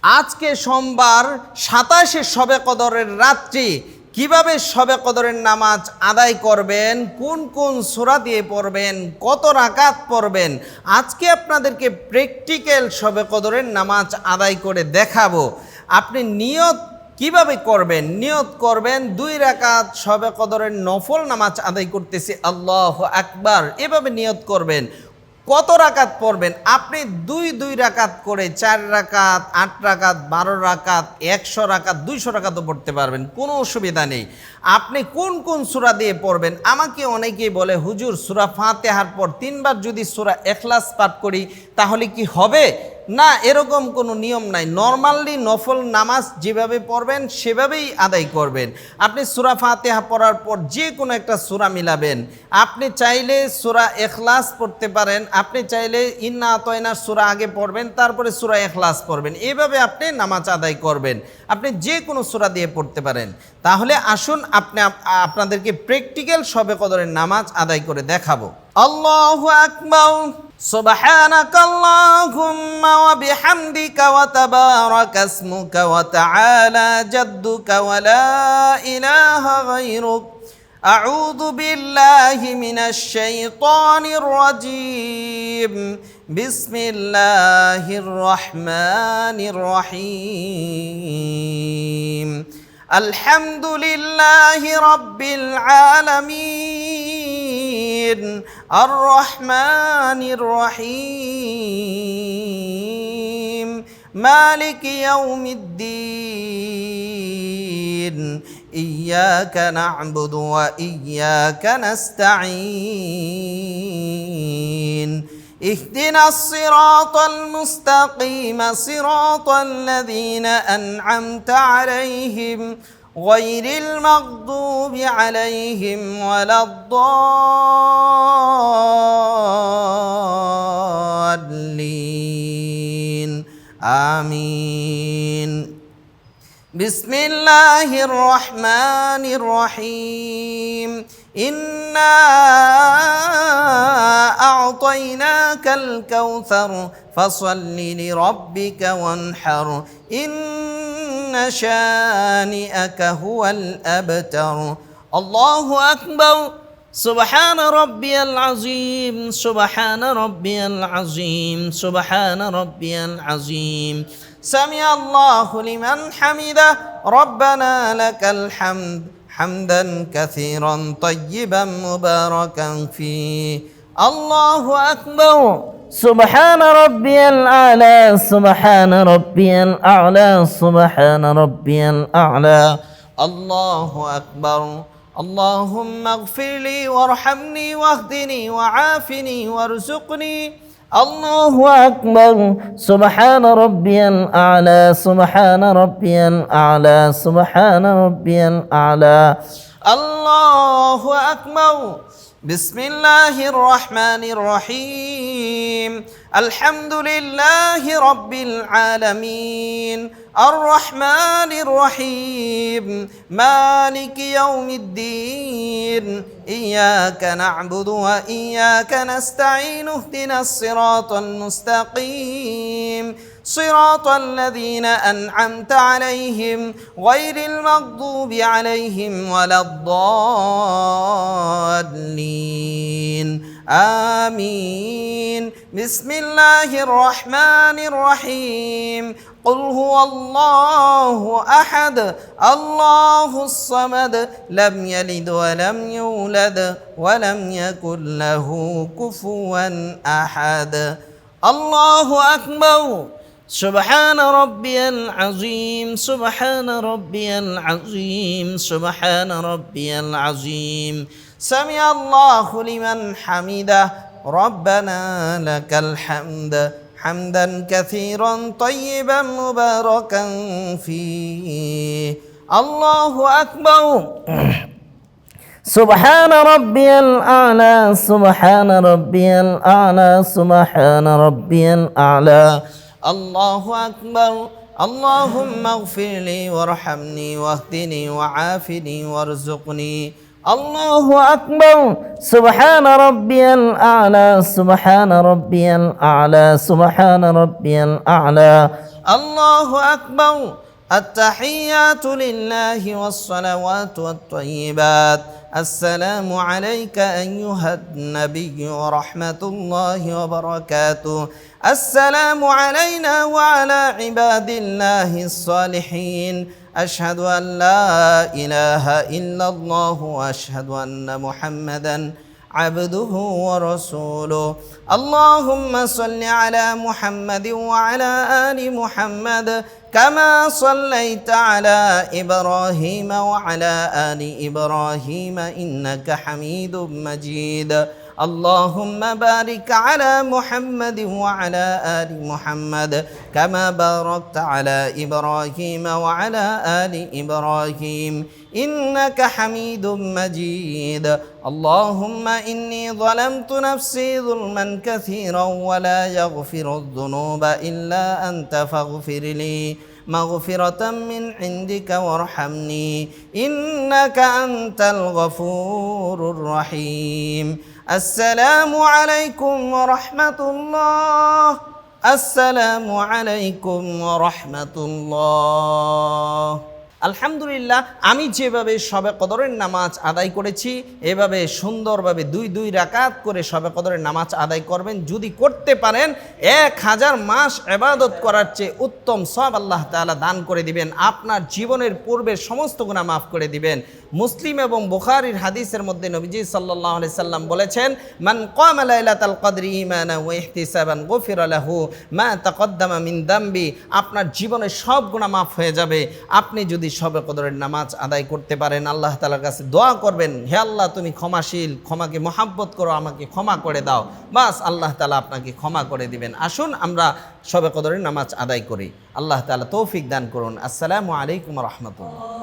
আজকে সোমবার 27শে শবে কদরের রাত্রি কিভাবে শবে কদরের নামাজ আদায় করবেন, কোন কোন সূরা দিয়ে পড়বেন, কত রাকাত পড়বেন, আজকে আপনাদেরকে প্র্যাকটিক্যাল শবে কদরের নামাজ আদায় করে দেখাবো। আপনি নিয়ত কিভাবে করবেন? নিয়ত করবেন 2 রাকাত শবে কদরের নফল নামাজ আদায় করতেছি, আল্লাহু আকবার, এভাবে নিয়ত করবেন। কত রাকাত পড়বেন? আপনি 2 রাকাত করে 4 রাকাত, 8 রাকাত, 12 রাকাত, 100 রাকাত, 200 রাকাতও পড়তে পারবেন, কোনো অসুবিধা নেই। আপনি কোন কোন সূরা দিয়ে পড়বেন? আমাকে অনেকেই বলে, হুজুর সূরা ফাতিহার পর 3 বার যদি সূরা ইখলাস পাঠ করি তাহলে কি হবে? না, এরকম কোনো নিয়ম নাই। নর্মালি নফল নামাজ যেভাবে পড়বেন সেভাবেই আদায় করবেন। আপনি সূরা ফাতিহা পড়ার পর যে কোনো একটা সূরা মিলাবেন। আপনি চাইলে সূরা ইখলাস পড়তে পারেন, আপনি চাইলে ইন্না আতাইনার সূরা আগে পড়বেন, তারপরে সূরা ইখলাস পড়বেন, এভাবে আপনি নামাজ আদায় করবেন। আপনি যে কোনো সূরা দিয়ে পড়তে পারেন। তাহলে আসুন আপনাদেরকে প্র্যাকটিক্যাল শবে কদরের নামাজ আদায় করে দেখাবো। আল্লাহু আকবার। سبحانك اللهم وبحمدك وتبارك اسمك وتعالى جدك ولا إله غيرك أعوذ بالله من الشيطان الرجيم بسم الله الرحمن الرحيم الحمد لله رب العالمين الرحمن الرحيم مالك يوم الدين إياك نعبد وإياك نستعين اهدنا الصراط المستقيم صراط الذين أنعمت عليهم غير المغضوب عليهم ولا الضالين آمين بسم الله الرحمن الرحيم إنا أعطيناك الكوثر فصل لربك وانحر إن شانئك هو الأبتر الله أكبر سبحان ربي العظيم سبحان ربي العظيم سبحان ربي العظيم سمع الله لمن حمده ربنا لك الحمد حمدا كثيرا طيبا مباركا فيه الله أكبر سبحان ربي الأعلى سبحان ربي الأعلى سبحان ربي الأعلى الله أكبر اللهم اغفر لي وارحمني واهدني وعافني وارزقني الله أكبر سبحان ربي الأعلى سبحان ربي الأعلى سبحان ربي الأعلى الله أكبر بسم الله الرحمن الرحيم الحمد لله رب العالمين الرحمن الرحيم مالك يوم الدين إياك نعبد وإياك نستعين اهدنا الصراط المستقيم صراط الذين أنعمت عليهم غير المغضوب عليهم ولا الضالين آمين بسم الله الرحمن الرحيم قل هو الله أحد الله الصمد لم يلد ولم يولد ولم يكن له كفوا أحد الله أكبر سبحان ربي العظيم سبحان ربي العظيم سبحان ربي العظيم سمع الله لمن حمده ربنا لك الحمد حمدا كثيرا طيبا مباركا فيه الله أكبر سبحان ربي الأعلى سبحان ربي الأعلى سبحان ربي الأعلى الله أكبر اللهم اغفر لي وارحمني واهدني وعافني وارزقني الله أكبر سبحان ربي الأعلى سبحان ربي الأعلى سبحان ربي الأعلى الله أكبر التحيات لله والصلوات والطيبات السلام عليك أيها النبي ورحمة الله وبركاته السلام علينا وعلى عباد الله الصالحين أشهد أن لا إله إلا الله وأشهد أن محمدًا عبده ورسوله اللهم صل على محمد وعلى آل محمد كما صليت على إبراهيم وعلى آل إبراهيم إنك حميد مجيد اللهم بارك على محمد وعلى آل محمد كما باركت على إبراهيم وعلى آل إبراهيم إنك حميد مجيد اللهم إني ظلمت نفسي ظلما كثيرا ولا يغفر الذنوب إلا أنت فاغفر لي مغفرة من عندك وارحمني إنك أنت الغفور الرحيم السلام عليكم ورحمة الله السلام عليكم ورحمة الله আলহামদুলিল্লাহ আমি যেভাবে শবে কদরের নামাজ আদায় করেছি এভাবে সুন্দরভাবে দুই রাকাত করে শবে কদরের নামাজ আদায় করবেন। যদি করতে পারেন 1000 মাস ইবাদত করার চেয়ে উত্তম সওয়াব আল্লাহ তাআলা দান করে দিবেন। আপনার জীবনের পূর্বের সমস্ত গুনাহ মাফ করে দিবেন। মুসলিম এবং বুখারীর হাদিসের মধ্যে নবীজি সাল্লাল্লাহু আলাইহি সাল্লাম বলেছেন, মান কামা লাইলাতাল কদরি ঈমানান ওয়া ইহতিসাবান গুফিরা লাহু মা তাকদ্দামা মিন দামবি। আপনার জীবনের সব গুনাহ মাফ হয়ে যাবে আপনি যদি শবে কদরের নামাজ আদায় করতে পারেন। আল্লাহ তাআলার কাছে দোয়া করবেন, হে আল্লাহ তুমি ক্ষমাশীল, ক্ষমাকে মহব্বত করো, আমাকে ক্ষমা করে দাও। বাস আল্লাহ তাআলা আপনাকে ক্ষমা করে দিবেন। আসুন আমরা শবে কদরের নামাজ আদায় করি। আল্লাহ তাআলা তৌফিক দান করুন। আসসালামু আলাইকুম ওয়া রাহমাতুল্লাহ।